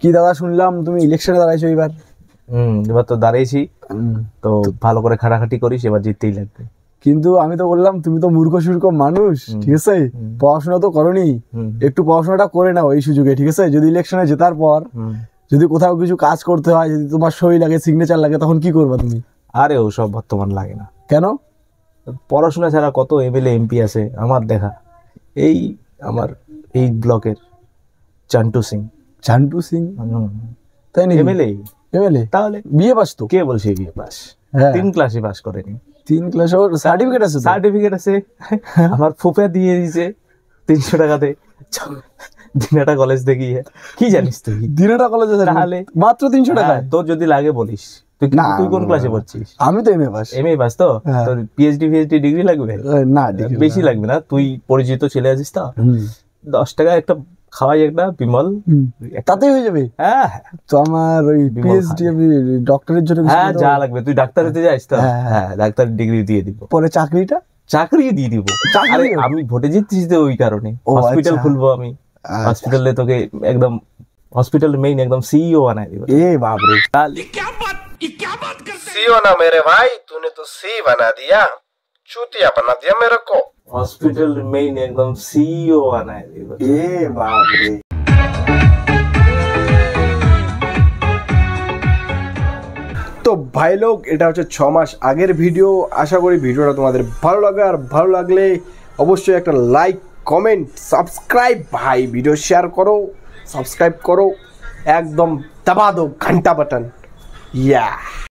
কি দাদা শুনলাম তুমি ইলেকশনে দাঁড়াইছো এবার? এবার তো দাঁড়িয়েছি, তো ভালো করে খাটাখাটি করিস, এবার জিততেই লাগবে। কিন্তু আমি তো বললাম তুমি তো মূর্খ সূর্খ মানুষ, ঠিক আছে, পড়াশোনা তো করোনি, একটু পড়াশোনাটা করে নাও এই সুযোগে, ঠিক আছে? যদি ইলেকশনে জেতার পর যদি কোথাও কিছু কাজ করতে হয়, যদি তোমার সই লাগে, সিগনেচার লাগে, তখন কি করবা তুমি? আরে ওসব বর্তমান লাগে না। কেন? পড়াশোনা ছাড়া কত এমএলএ এমপি আছে আমার দেখা। আমার এই ব্লকের চান্টু সিং। চান্টু সিং? তাই নাকি? এমএলএ তাহলে বিএ পাস? তো কে বলছে বিএ পাস? 3 ক্লাসে পাস করেনি। 3 ক্লাসে ওর সার্টিফিকেট আছে? সার্টিফিকেট আছে, আমার ফুফা দিয়ে দিয়েছে 300 টাকাতে দিনাটা কলেজ দেখিয়ে। কি জানিস তুই? দিনাটা কলেজে তাহলে মাত্র 300 টাকা? তোর যদি লাগে বলিস। তুই কোন ক্লাসে পড়ছিস? আমি তো এমএ পাস। এমএ পাস তো? তোর পিএইচডি ডিগ্রি লাগবে না? বেশি লাগবে না, তুই পরিচিত ছেলে আছিস তো, 10 টাকা একটা খাওয়াই, একটা বিমল, তাতেই হয়ে যাবে। হ্যাঁ, তো আমার ওই পিএইচডি ডক্টরের জন্য যা লাগবে, তুই ডাক্তার হতে যাস তো, হ্যাঁ ডাক্তার ডিগ্রি দিয়ে দিব। পরে চাকরি দিয়ে দিব। আরে আমি ভোটে জিতছিস তো, ওই কারণে হসপিটাল খুলবো আমি। হসপিটালে তোকে একদম हॉस्पिटल मेन एकदम सीईओ बना दिया। ए बाप रे, क्या बात करते हैं? सीईओ ना मेरे भाई, तूने तो सी बना दिया, चूतिया बना दिया मेरे को। हॉस्पिटल मेन एकदम सीईओ बना दिया। ए बाप रे। তো ভাই লোক, এটা হচ্ছে 6 মাস আগের ভিডিও। আশা করি ভিডিওটা তোমাদের ভালো লাগে, আর ভালো লাগলে অবশ্যই একটা লাইক, কমেন্ট, সাবস্ক্রাইব, ভাই ভিডিও শেয়ার করো, सब्सक्राइब करो, एकदम दबा दो घंटा बटन। या